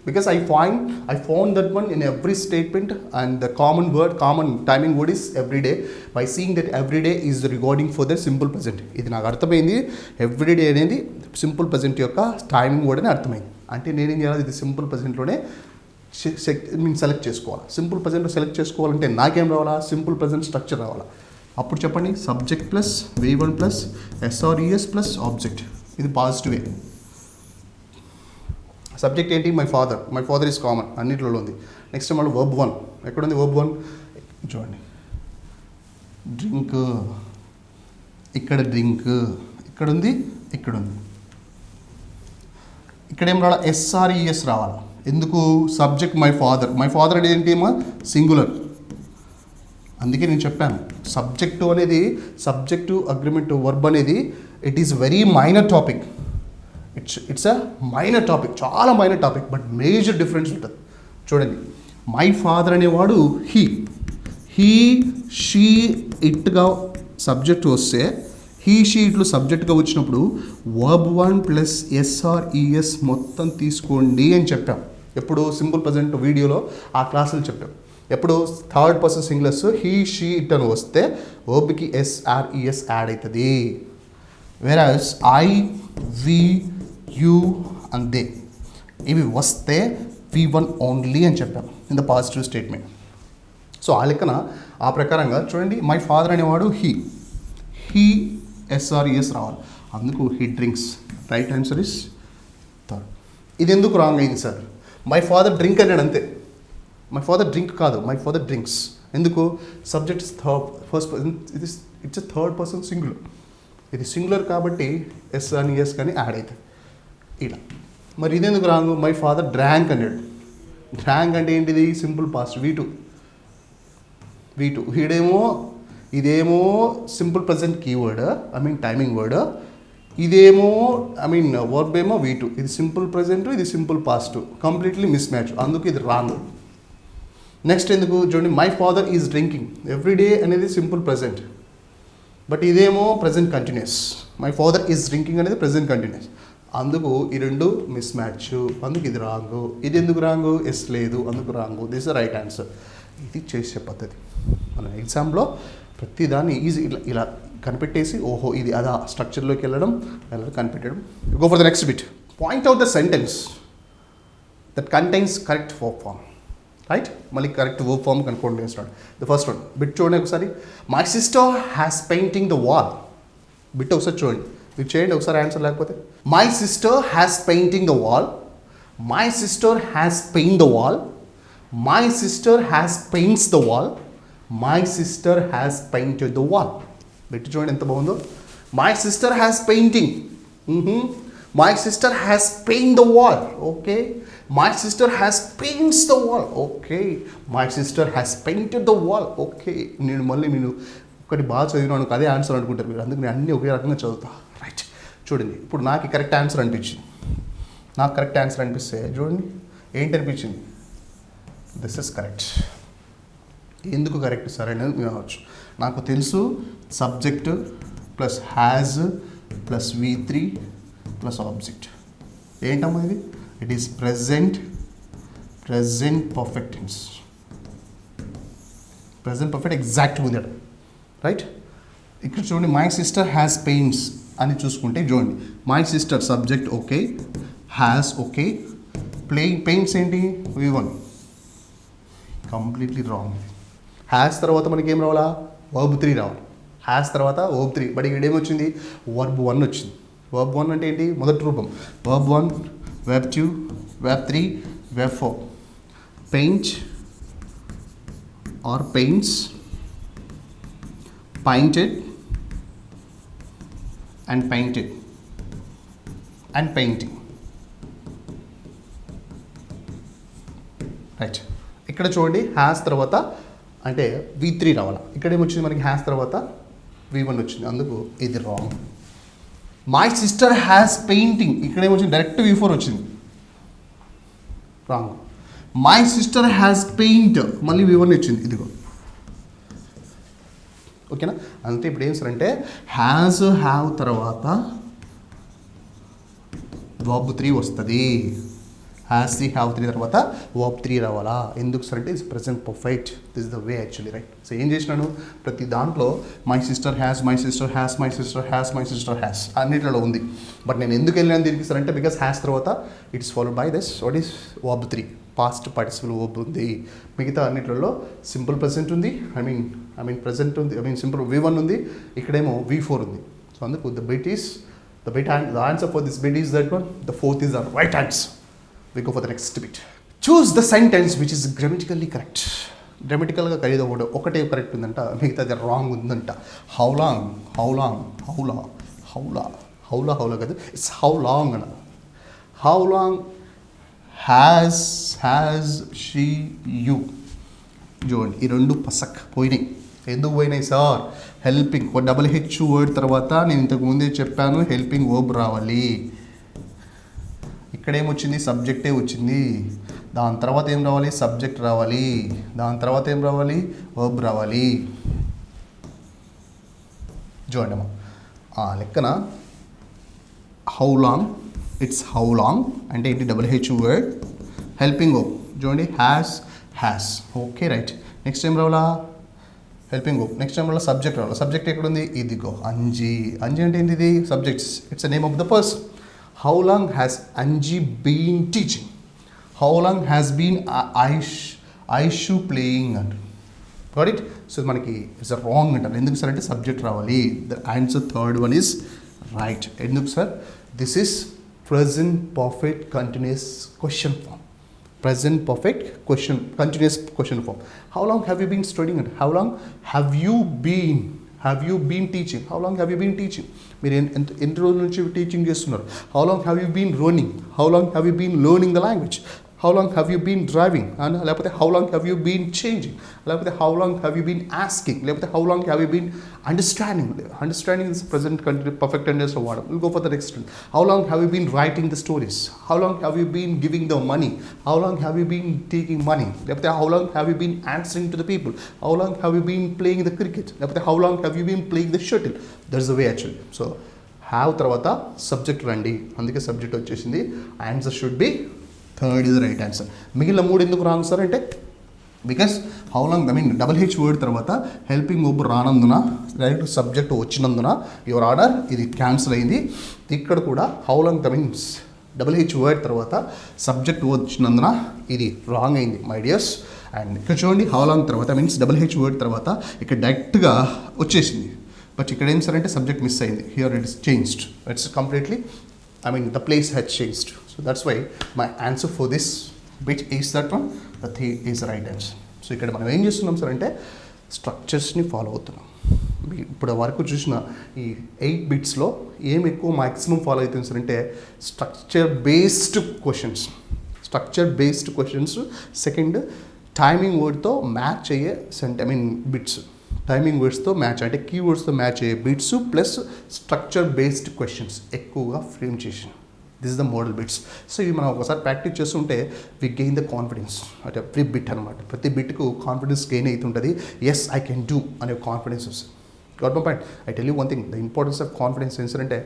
because I found that one in every statement, and the common timing word is every day. By seeing that every day is regarding for the simple present, ఇది నాకు అర్థమైంది. Every day అనేది simple present యొక్క timing word అని అర్థమైంది. అంటే నేనేం చేయాలి, ఇది సింపుల్ ప్రెజెంట్లోనే సెలెక్ట్ చేసుకోవాలి. సింపుల్ ప్రెజెంట్ సెలెక్ట్ చేసుకోవాలంటే నాకేం రావాలా, సింపుల్ ప్రెజెంట్ స్ట్రక్చర్ రావాలా. అప్పుడు చెప్పండి, subject plus V1 plus SRES plus object. ఇది పాజిటివే. సబ్జెక్ట్ ఏంటి, మై ఫాదర్ ఈజ్ కామన్, అన్నింటిలో ఉంది. నెక్స్ట్ మళ్ళీ వర్బ్ 1 ఎక్కడుంది, వర్బ్ 1 చూడండి. డ్రింక్, ఇక్కడ డ్రింక్, ఇక్కడ ఉంది. ఇక్కడ ఏం రావాలి, SRES రావాలి. ఎందుకు, సబ్జెక్ట్ మై ఫాదర్ అనేది ఏంటి ఏమో సింగులర్. అందుకే నేను చెప్పాను సబ్జెక్టు అనేది, సబ్జెక్టు అగ్రిమెంట్ వర్బ్ అనేది it is very minor topic. It's a minor topic, చాలా minor topic, but major difference ఉంటుంది. చూడండి, మై ఫాదర్ అనేవాడు హీ, షీ, ఇట్గా సబ్జెక్ట్ వస్తే హీ, షీ, ఇట్లు సబ్జెక్ట్గా వచ్చినప్పుడు వర్బ్ 1 ప్లస్ SRES మొత్తం తీసుకోండి అని చెప్పాం. ఎప్పుడు సింపుల్ ప్రజెంట్ వీడియోలో ఆ క్లాసులు చెప్పాం. ఎప్పుడు third person singulars he, she, it అని వస్తే వర్బ్కి SRES యాడ్ అవుతుంది. Whereas I, we, you and they ఇవి వస్తే V1 ఓన్లీ అని చెప్పాం in the positive statement. So ఆ లెక్కన ఆ ప్రకారంగా చూడండి, మై ఫాదర్ అనేవాడు హీ SRES రావాలి. అందుకు he drinks. Right answer is third. ఇది ఎందుకు రాంగ్ అయింది సార్, మై ఫాదర్ డ్రింక్ అన్నాడు అంతే. మై ఫాదర్ డ్రింక్ కాదు, మై ఫాదర్ డ్రింక్స్. ఎందుకు, subject is first person, it's a third person singular. ఇది సింగులర్ కాబట్టి SRES కానీ యాడ్ అవుతుంది ఇలా. మరి ఇదెందుకు రాంగ్, మై ఫాదర్ డ్రాంక్ అన్నాడు. డ్రాంక్ అంటే ఏంటిది, సింపుల్ పాస్ట్ V2. ఇదేమో simple present keyword, timing word. ఇదేమో వర్బ్ ఏమో V2. ఇది సింపుల్ ప్రజెంట్, ఇది simple past, completely miss match. అందుకు ఇది రాంగ్. నెక్స్ట్ ఎందుకు చూడండి, my father is drinking. Every day అనేది సింపుల్ ప్రజెంట్, బట్ ఇదేమో present continuous. My father is drinking అనేది ప్రజెంట్ కంటిన్యూస్. అందుకు ఈ రెండు మిస్ మ్యాచ్, అందుకు ఇది రాంగు. ఇది ఎందుకు రాంగు, ఎస్ లేదు, అందుకు wrong. This the right answer. ఇది చేసే పద్ధతి. మన ఎగ్జామ్లో ప్రతిదాన్ని ఈజీ ఇలా కనిపెట్టేసి ఓహో ఇది అదా స్ట్రక్చర్లోకి వెళ్ళడం కనిపెట్టడం. Go for the next bit. Point out the sentence that contains correct verb form. Right, మళ్ళీ కరెక్ట్ వర్బ్ ఫామ్ కనుక్కోండి చేస్తున్నాడు. ద ఫస్ట్ వన్ బిట్ చూడండి ఒకసారి. My sister has painting the wall. Bit ఒకసారి చూడండి, మీరు చేయండి ఒకసారి ఆన్సర్ లేకపోతే. My sister has painting the wall. My sister has paint the wall. My sister has paints the wall. My sister has painted the wall. Bit చూడండి ఎంత బాగుందో. My sister has painting. My sister has paint the wall. Okay. My sister has paints the wall. Okay. My sister has painted the wall. Okay. నేను ఒకటి బాగా చదివినాను, అదే answer అనుకుంటారు మీరు, అందుకు నేను అన్నీ ఒకే రకంగా చదువుతా. రైట్, చూడండి ఇప్పుడు నాకు కరెక్ట్ ఆన్సర్ అనిపించింది. నాకు కరెక్ట్ ఆన్సర్ అనిపిస్తే చూడండి ఏంటి అనిపించింది, దిస్ ఇస్ కరెక్ట్. ఎందుకు కరెక్ట్ సార్ అనేది మీరు అనవచ్చు. నాకు తెలుసు subject plus has plus V3 plus object. ఏంటమ్మా ఇది? It is present perfect tense. Present perfect ఎగ్జాక్ట్గా ఉంది. రైట్, ఇక్కడ చూడండి మై సిస్టర్ హ్యాస్ పెయింట్స్ అని చూసుకుంటే చూడండి my sister subject okay, has okay, paints ఏంటి V1. Completely wrong. హ్యాస్ తర్వాత మనకి ఏం రావాలా? వర్బ్ 3 రావాలి. హ్యాస్ తర్వాత వర్బ్ 3, బట్ ఇక్కడ ఏమొచ్చింది? వర్బ్ 1 వచ్చింది. వర్బ్ 1 అంటే ఏంటి? మొదటి రూపం. Verb 1, verb 2, verb 3, verb 4. Paint or paints, painted and painted and painting. Right, ఇక్కడ చూడండి హ్యాస్ తర్వాత అంటే V3 రావాలి. ఇక్కడ ఏమొచ్చింది మనకి? హ్యాస్ తర్వాత V1 వచ్చింది, అందుకు ఇది wrong. My sister has painting, ఇక్కడ ఏమొచ్చింది? డైరెక్ట్ V4 వచ్చింది, wrong. My sister has paint, మళ్ళీ V1 వచ్చింది, ఇదిగో. ఓకేనా? అంతే. ఇప్పుడు ఏం సార్ అంటే హ్యాజ్ హ్యావ్ తర్వాత వర్బ్ 3 వస్తుంది. హ్యాస్ ది హ్యావ్ 3 తర్వాత వర్బ్ 3 రావాలా? ఎందుకు సార్ అంటే it's present perfect. This is the way actually. Right, so ఏం చేసినాను, ప్రతి దాంట్లో my sister has, my sister has, my sister has, my sister has అన్నిట్లో ఉంది. బట్ నేను ఎందుకు వెళ్ళాను దీనికి సార్ అంటే బికాస్ హ్యాస్ తర్వాత it's followed by this what is verb 3, past participle verb ఉంది. మిగతా అన్నిట్లలో సింపుల్ ప్రెజెంట్ ఉంది, ఐ మీన్ ప్రెజెంట్ ఉంది, సింపుల్ V1 ఉంది, ఇక్కడేమో V4 ఉంది. సో అందుకు the answer for this bit is that one. The fourth is the right answer. We go for the next bit. Choose the sentence which is grammatically correct. గ్రామటికల్గా ఖరీదు ఒకటే correct ఉందంట, మిగతాది wrong ఉందంట. How long కాదు, it's how long అన్న. How long has she you. చూడండి ఈ రెండు పసక్ పోయినాయి. ఎందుకు పోయినాయి సార్? హెల్పింగ్ HH వర్డ్ తర్వాత నేను ఇంతకు ముందే చెప్పాను హెల్పింగ్ వర్బ్ రావాలి. ఇక్కడ ఏమొచ్చింది? సబ్జెక్టే వచ్చింది. దాని తర్వాత ఏం రావాలి? సబ్జెక్ట్ రావాలి. దాని తర్వాత ఏం రావాలి? వర్బ్ రావాలి. చూడండి అమ్మా ఆ లెక్కన how long, it's how long అంటే ఏంటి? HH word, helping verb. చూడండి హ్యాస్. Okay right. నెక్స్ట్ ఏం రావాలా? Helping verb. నెక్స్ట్ టైం వల్ల సబ్జెక్ట్ రావాలి. సబ్జెక్ట్ ఎక్కడుంది? ఇదిగో అంజీ. అంజీ అంటే ఏంటిది? Subjects. It's the name of the person. How long has Anji been teaching? How long has been Aishu playing అంట. Got it? సో మనకి ఇట్స్ అ రాంగ్ అంటారు. ఎందుకు సార్ అంటే సబ్జెక్ట్ రావాలి. The answer third one is right. ఎందుకు sir? This is present perfect continuous question form. Present perfect question, continuous question form. How long have you been studying it? How long have you been teaching? How long have you been teaching? మీరు ఎన్ని రోజుల నుంచి teaching చేస్తున్నారు? How long have you been learning? How long have you been learning the language? How long have you been driving? And లేకపోతే how long have you been changing? లేకపోతే how long have you been asking? లేకపోతే how long have you been understanding? Understanding is present perfect tense of word. We'll go for the next one. How long have you been writing the stories? How long have you been giving the money? How long have you been taking money? లేకపోతే how long have you been answering to the people? How long have you been playing the cricket? లేకపోతే how long have you been playing the shuttle? That's the way actually. So have తర్వాత subject రండి. అందుకే subject వచ్చేసింది. Answer should be third is right answer. మిగిలిన మూడు ఎందుకు wrong sir అంటే because how long HH word తర్వాత హెల్పింగ్ వర్బ్ రానందున డైరెక్ట్ సబ్జెక్ట్ వచ్చినందున యువర్ ఆర్డర్ ఇది క్యాన్సిల్ అయింది. ఇక్కడ కూడా హౌ లాంగ్ హెచ్ వర్డ్ తర్వాత సబ్జెక్ట్ వచ్చినందున ఇది రాంగ్ అయింది మై డియర్స్. అండ్ ఇక్కడ చూడండి హౌ లాంగ్ తర్వాత మీన్స్ హెచ్ వర్డ్ తర్వాత ఇక్కడ డైరెక్ట్గా వచ్చేసింది. బట్ ఇక్కడ ఏం సార్ అంటే సబ్జెక్ట్ మిస్ అయింది. Here it is changed. It's completely the place has changed. So that's why my answer for this bit is that one. That is right answer. So ఇక్కడ మనం ఏం చేస్తున్నాం సార్ అంటే స్ట్రక్చర్స్ని follow అవుతున్నాం. ఇప్పుడు వరకు చూసిన ఈ 8 బిట్స్లో ఏం ఎక్కువ మ్యాక్సిమం ఫాలో అవుతుంది సార్ అంటే structure based questions. Second timing వర్డ్తో మ్యాచ్ అయ్యే బిట్స్. టైమింగ్ వర్డ్స్తో మ్యాచ్ అంటే కీవర్డ్స్తో మ్యాచ్ అయ్యే bits plus structure based questions ఎక్కువగా ఫ్రేమ్ చేసిన. This is the model bits. So ఇవి మనం ఒకసారి ప్రాక్టీస్ చేస్తుంటే వి గెయిన్ ద కాన్ఫిడెన్స్ అంటే ఎవ్రీ బిట్ అనమాట. ప్రతి బిట్కు కాన్ఫిడెన్స్ గెయిన్ అవుతుంటుంది. ఎస్ ఐ కెన్ డూ అనే కాన్ఫిడెన్స్ వస్తుంది. Got my point. I tell you one thing, the importance of confidence ఏంటంటే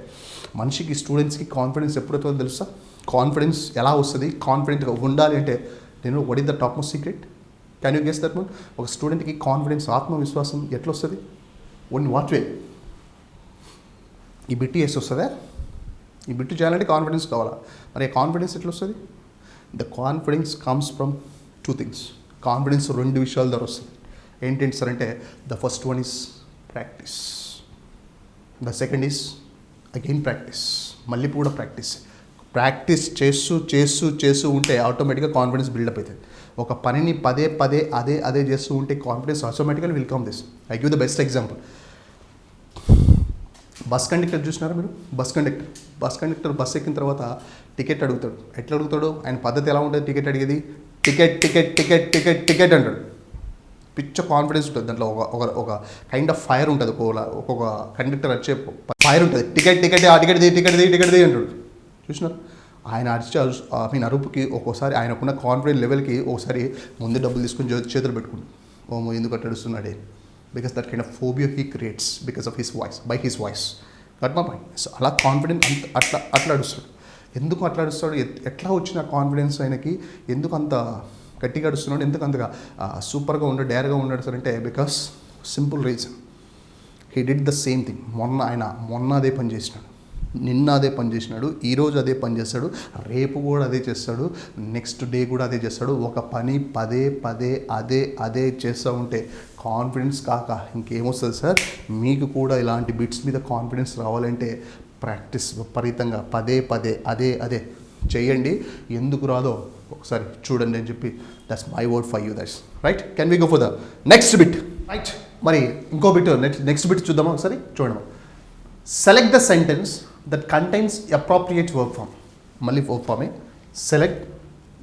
మనిషికి స్టూడెంట్స్కి కాన్ఫిడెన్స్ ఎప్పుడు వస్తుందో తెలుసా? కాన్ఫిడెన్స్ ఎలా వస్తుంది? కాన్ఫిడెంట్గా ఉండాలి అంటే నేను what is the top most secret? Can you guess that one? ఒక స్టూడెంట్కి కాన్ఫిడెన్స్ ఆత్మవిశ్వాసం ఎట్లా వస్తుంది? One what way? ఈ బిట్ వేసి వస్తుందా? ఈ బిట్టు చేయాలంటే కాన్ఫిడెన్స్ కావాలా? మరి కాన్ఫిడెన్స్ ఎట్లా వస్తుంది? The confidence comes from 2 things. Confidence 2 విషయాల ద్వారా వస్తుంది. ఏంటంటే సార్ అంటే the first one is practice, the second is again practice, మళ్ళీ కూడా ప్రాక్టీస్ చేస్తూ ఉంటే ఆటోమేటిక్గా కాన్ఫిడెన్స్ బిల్డప్ అవుతుంది. ఒక పనిని పదే అదే చేస్తూ ఉంటే కాన్ఫిడెన్స్ ఆటోమేటిక్గా will come this. I give the best example. Bus conductor చూసినారా మీరు? బస్ కండక్టర్ బస్ ఎక్కిన తర్వాత టికెట్ అడుగుతాడు. ఎట్లా అడుగుతాడు? ఆయన పద్ధతి ఎలా ఉంటుంది టికెట్ అడిగేది? టికెట్ అంటాడు. పిచ్చ కాన్ఫిడెన్స్ ఉంటుంది దాంట్లో. ఒక కైండ్ ఆఫ్ ఫైర్ ఉంటుంది. ఒక్కొక్క కండక్టర్ వచ్చే ఫైర్ ఉంటుంది. టికెట్ ఆ టికెట్ ది అంటాడు. చూసినారు? ఆయన అరుపుకి ఒక్కోసారి ఆయనకున్న కాన్ఫిడెన్స్ లెవెల్కి ఒకసారి ముందు డబ్బులు తీసుకుని చేతులు పెట్టుకుంటాడు. ఓమో ఎందుకు అట్లా అడుస్తున్నాడే? Because that kind of phobia he creates because of his voice. Got my point. So అలా కాన్ఫిడెన్స్ అట్లా అడుస్తాడు. ఎందుకు అట్లా అడుస్తాడు? ఎట్లా వచ్చిన కాన్ఫిడెన్స్ ఆయనకి? ఎందుకు అంత గట్టిగా అడుస్తున్నాడు? ఎందుకు అంతగా సూపర్గా ఉన్నాడు, డేర్గా ఉన్నాడు సార్ అంటే because simple reason, he did the same thing. మొన్న అదే పని చేసినాడు, నిన్న అదే పని చేసినాడు, ఈరోజు అదే పని చేస్తాడు, రేపు కూడా అదే చేస్తాడు, నెక్స్ట్ డే కూడా అదే చేస్తాడు. ఒక పని పదే అదే చేస్తూ ఉంటే కాన్ఫిడెన్స్ కాక ఇంకేమొస్తుంది సార్? మీకు కూడా ఇలాంటి బిట్స్ మీద కాన్ఫిడెన్స్ రావాలంటే ప్రాక్టీస్ విపరీతంగా పదే అదే చేయండి. ఎందుకు రాదో ఒకసారి చూడండి అని చెప్పి that's my word for you. That's right. Can we go for the next bit? Right. మరి ఇంకో బిట్ నెక్స్ట్ బిట్ చూద్దామా ఒకసారి? చూడమా. Select the sentence that contains appropriate verb form. మళ్ళీ verb form. Select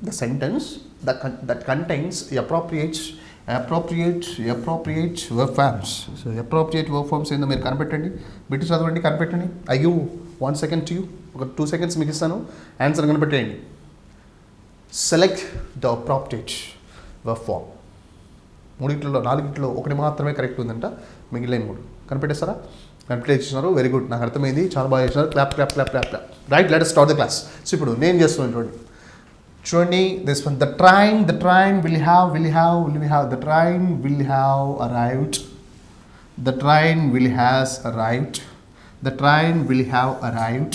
the sentence that contains appropriate verb forms. So appropriate verb forms ఏందో మీరు కనిపెట్టండి. Bit చదవండి, కనిపెట్టండి. I give 1 second to you. ఒక 2 seconds మీకు ఇస్తాను. Answer కనిపెట్టేయండి. Select the appropriate verb form. 4 ఒకటి మాత్రమే correct ఉందంట, మిగిలిన 3 కనిపెట్టేస్తారా? కంప్లీట్ చేసినారు. Very good. నాకు అర్థమైంది, చాలా బాగా చేసినారు. Clap. Right, let us start the class. So ఇప్పుడు నేను చేస్తున్నాను చూడండి. This one, the train will have arrived. The train will has arrived. The train will have arrived.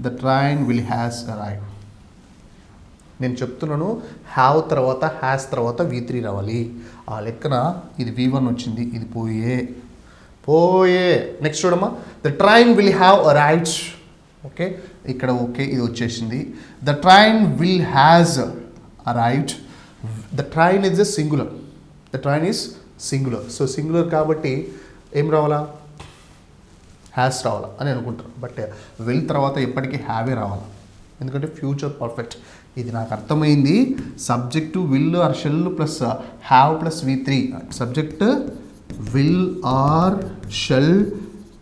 The train will has arrived. నేను చెప్తున్నాను హ్యావ్ తర్వాత has తర్వాత V3 రావాలి. ఆ లెక్కన ఇది V1 వచ్చింది, ఇది పోయే. నెక్స్ట్ చూడమ్మా. The train will have arrived. Okay, ఇక్కడ ఓకే, ఇది వచ్చేసింది. The train will has arrived. The train is singular. So singular కాబట్టి ఏం రావాలా? హ్యాస్ రావాలా అని అనుకుంటారు. బట్ విల్ తర్వాత ఎప్పటికీ హ్యావే రావాలా, ఎందుకంటే ఫ్యూచర్ పర్ఫెక్ట్. ఇది నాకు అర్థమైంది. Subject will or shall plus have plus V3. Subject will or shall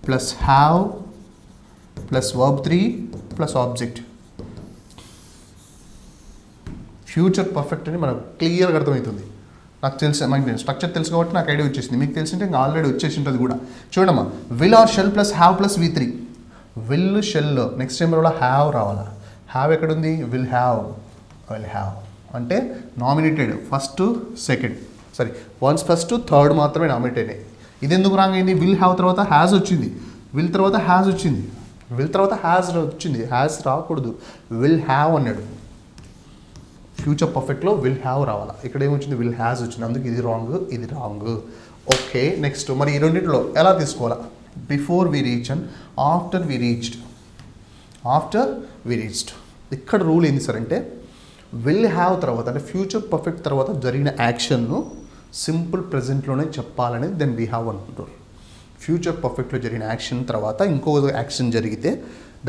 plus have plus verb 3 plus object. Future perfect అని మనకు క్లియర్గా అర్థమవుతుంది. నాకు తెలిసి మనకి స్ట్రక్చర్ తెలుసు కాబట్టి నాకు ఐడియా వచ్చేసింది. మీకు తెలిసింటే ఇంకా ఆల్రెడీ వచ్చేసి ఉంటుంది కూడా. చూడమ్మా, will or shall plus have plus V3. Will shell next time కూడా హ్యావ్ రావాలా. హ్యావ్ ఎక్కడుంది? విల్ హ్యావ్ అంటే nominated first second, sorry once first third మాత్రమే నామినేట్ అయినాయి. ఇది ఎందుకు రాంగ్ అయింది? విల్ హ్యావ్ తర్వాత హ్యాజ్ వచ్చింది, విల్ తర్వాత హ్యాజ్ వచ్చింది. విల్ తర్వాత హ్యాస్ వచ్చింది, హ్యాస్ రాకూడదు, విల్ హ్యావ్ అన్నాడు. ఫ్యూచర్ పర్ఫెక్ట్లో విల్ హ్యావ్ రావాలా, ఇక్కడ ఏమొచ్చింది విల్ హ్యాస్ వచ్చింది, అందుకు ఇది రాంగ్ ఇది రాంగ్. ఓకే నెక్స్ట్ మరి ఈ రెండింటిలో ఎలా తీసుకోవాలా, before we reach and after we reached. ఇక్కడ రూల్ ఏంది సార్ అంటే విల్ హ్యావ్ తర్వాత అంటే ఫ్యూచర్ పర్ఫెక్ట్ తర్వాత జరిగిన యాక్షన్ను సింపుల్ ప్రజెంట్లోనే చెప్పాలనేది దెన్ వీ హ్యావ్ అనుకుంటారు. ఫ్యూచర్ పర్ఫెక్ట్లో జరిగిన యాక్షన్ తర్వాత ఇంకో యాక్షన్ జరిగితే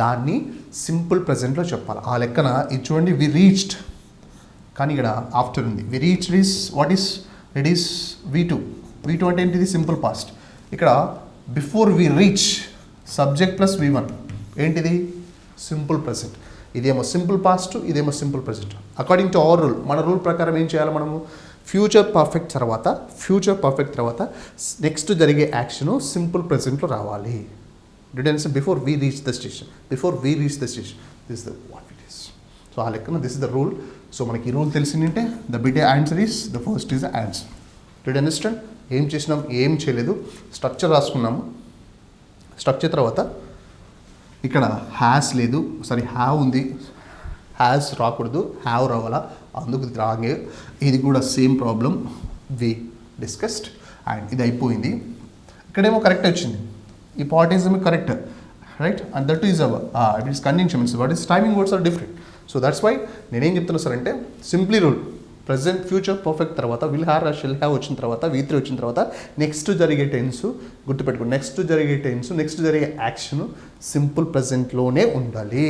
దాన్ని సింపుల్ ప్రజెంట్లో చెప్పాలి. ఆ లెక్కన ఇది చూడండి వి రీచ్డ్, కానీ ఇక్కడ ఆఫ్టర్ ఉంది. We reached is what is, it is V2 అంటే ఏంటిది సింపుల్ పాస్ట్. ఇక్కడ before we reach subject plus V1 ఏంటిది సింపుల్ ప్రజెంట్. ఇదేమో సింపుల్ పాస్ట్, ఇదేమో simple present. According to our rule, మన రూల్ ప్రకారం ఏం చేయాలి మనము, ఫ్యూచర్ పర్ఫెక్ట్ తర్వాత నెక్స్ట్ జరిగే యాక్షన్ సింపుల్ ప్రజెంట్లో రావాలి. డిడెన్స్ before we reach the station, this the what it is. So ఆ లెక్కన this is the rule. So మనకి ఈ రూల్ తెలిసిందంటే ద బిటే answer is the first is the answer. Did understand? ఏం చేసినాం, ఏం చేయలేదు, స్ట్రక్చర్ రాసుకున్నాము. స్ట్రక్చర్ తర్వాత ఇక్కడ హ్యాస్ లేదు, సారీ హ్యావ్ ఉంది, హ్యాస్ రాకూడదు, హ్యావ్ రావాలా, అందుకు రాంగే. ఇది కూడా same problem we discussed and ఇది అయిపోయింది. ఇక్కడేమో కరెక్ట్ వచ్చింది, ఈ part is correct right, and that is it is conjunction means what is timing words are different. So that's why నేనేం చెప్తున్నా సార్ అంటే simply rule present future perfect తర్వాత will have shall have వచ్చిన తర్వాత V3 వచ్చిన తర్వాత next జరిగే tense గుర్తుపెట్టుకోండి, నెక్స్ట్ జరిగే యాక్షన్ సింపుల్ ప్రజెంట్లోనే ఉండాలి.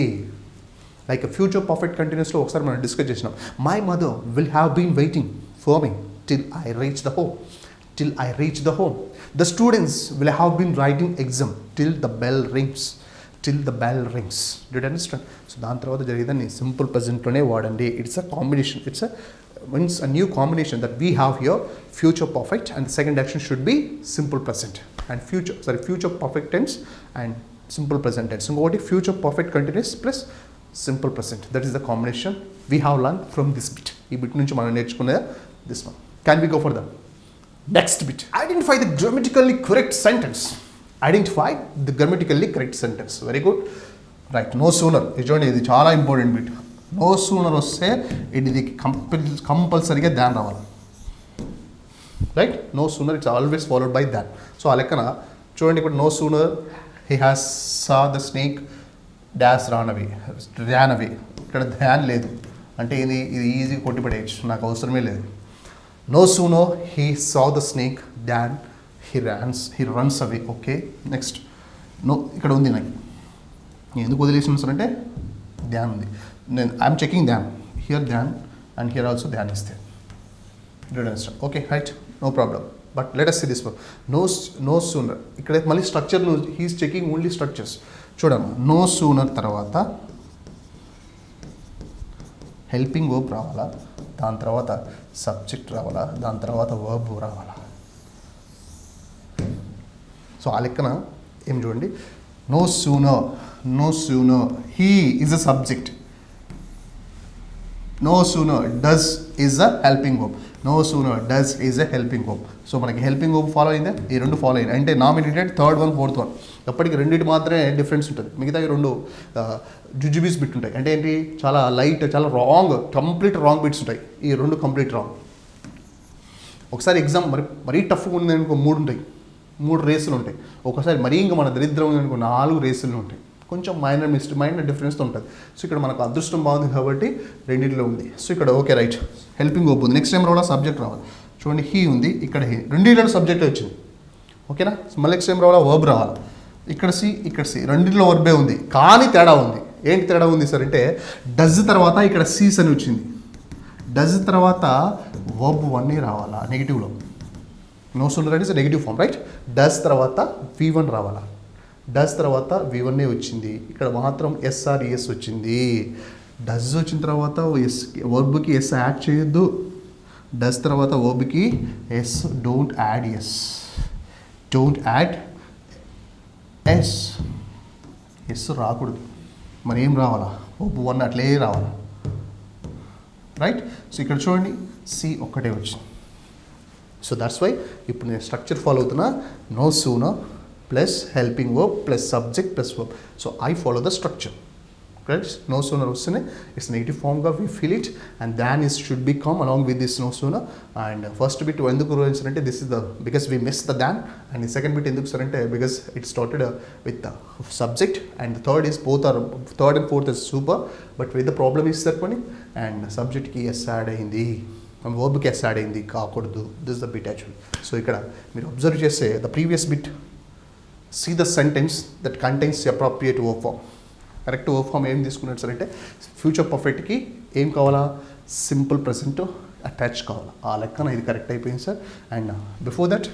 లైక్ ఫ్యూచర్ పర్ఫెక్ట్ కంటిన్యూస్లో ఒకసారి మనం డిస్కస్ చేసినాం. My mother will have been waiting for me till I reach the home. The students will have been writing exam till the bell rings. Did you understand? So దాని తర్వాత జరిగేదాన్ని simple ప్రజెంట్లోనే వాడండి. It's a combination, means a new combination that we have here, future perfect and the second action should be simple present and future perfect tense and simple present tense. So what is future perfect continuous plus simple present? That is the combination we have learned from this bit. Ee bit nunchi manam nerchukunnada this one. Can we go for the next bit? Identify the grammatically correct sentence. Very good. Right, no sooner. ఇది చాలా important bit. No sooner వస్తే ఇది కంపల్సరీగా than రావాలి. Right, no sooner it's always followed by than. So ఆ లెక్కన చూడండి, ఇప్పుడు no sooner he has saw the snake dash ran away. ఇక్కడ ధ్యాన్ లేదు అంటే ఇది ఈజీ కొట్టిపడేయచ్చు, నాకు అవసరమే లేదు. No sooner he saw the snake than he runs away. Okay next no, ఇక్కడ ఉంది నాకు ఎందుకు వదిలేసిన సార్ అంటే ధ్యాన్ ఉంది. నేను I'm checking Dhyan, here Dhyan and here also Dhyan ఇస్తే okay right, no problem. But let us see this one. No sooner ఇక్కడ మళ్ళీ structure he's checking only structures. చూడమ్మా, నో సూనర్ తర్వాత హెల్పింగ్ వర్బ్ రావాలా, దాని తర్వాత సబ్జెక్ట్ రావాలా, దాని తర్వాత వర్బ్ రావాలా. సో ఆ లెక్కన ఏం చూడండి, no sooner he is a subject, no sooner does is a helping verb, so మనకి హెల్పింగ్ వర్బ్ ఫాలో అయిందా, ఈ రెండు ఫాలో అయింది అంటే nominated third one fourth one. ఎప్పటికీ రెండింటి మాత్రమే డిఫరెన్స్ ఉంటుంది, మిగతా ఈ రెండు జుజుబీస్ బిట్ ఉంటాయి. అంటే ఏంటి, చాలా లైట్, చాలా రాంగ్, కంప్లీట్ రాంగ్ బిట్స్ ఉంటాయి. ఈ రెండు కంప్లీట్ రాంగ్. ఒకసారి ఎగ్జామ్ మరీ టఫ్గా ఉంది అనుకో, 3 రేసులు ఉంటాయి. ఒకసారి మరీ ఇంకా మన దరిద్రం అనుకో 4 రేసులు ఉంటాయి. కొంచెం మైనర్ డిఫరెన్స్తో ఉంటుంది. సో ఇక్కడ మనకు అదృష్టం బాగుంది కాబట్టి రెండింటిలో ఉంది. సో ఇక్కడ ఓకే రైట్, హెల్పింగ్ వర్బ్ ఉంది. నెక్స్ట్ టైం రావాలా, సబ్జెక్ట్ రావాలి. చూడండి, హీ ఉంది, ఇక్కడ హీ, రెండింటిలో సబ్జెక్ట్ వచ్చింది. ఓకేనా, మళ్ళీ నెక్స్ట్ టైం రావాలా, వర్బ్ రావాలి. ఇక్కడ సి, ఇక్కడ సి, రెండింటిలో వర్బే ఉంది. కానీ తేడా ఉంది. ఏంటి తేడా ఉంది సార్ అంటే, డజ్ తర్వాత ఇక్కడ సీస్ అని వచ్చింది. డజ్ తర్వాత వర్బ్ 1 రావాలా నెగిటివ్లో. నో సూనర్ అంటే నెగిటివ్ ఫామ్ రైట్. డస్ తర్వాత V1 రావాలా, డస్ తర్వాత V1 వచ్చింది. ఇక్కడ మాత్రం SRES వచ్చింది. డస్ వచ్చిన తర్వాత వర్బ్కి ఎస్ యాడ్ చేయొద్దు. డస్ తర్వాత వర్బ్కి ఎస్, డోంట్ యాడ్ ఎస్ రాకూడదు. మరి ఏం రావాలా, వర్బ్ 1 అట్లే రావాలా రైట్. సో ఇక్కడ చూడండి, సి ఒక్కటే వచ్చింది. సో దట్స్ వై ఇప్పుడు నేను స్ట్రక్చర్ ఫాలో అవుతున్నా. No sooner plus helping verb plus subject plus verb. So I follow the structure. Right? No sooner వస్తున్నాయి, it's native form గా we feel it, and then it should be come along with this no sooner. And first bit ఎందుకు అంటే this is the because we missed the than, and the second bit ఎందుకు అంటే because it started with the subject, and the third is both are third and fourth is super, but with the problem is that one, and subject కి s add అయింది, verb కి s add అయింది కాకూడదు. This is the bit actually. So ఇక్కడ మీరు observe చేస్తే the previous bit, see the sentence that contains the appropriate verb form. Correct work form ఏం తీసుకున్నాడు సార్ అంటే ఫ్యూచర్ పర్ఫెక్ట్కి ఏం కావాలా, సింపుల్ ప్రెసెంట్ అటాచ్ కావాలా, ఆ లెక్కన ఇది కరెక్ట్ అయిపోయింది సార్. And before that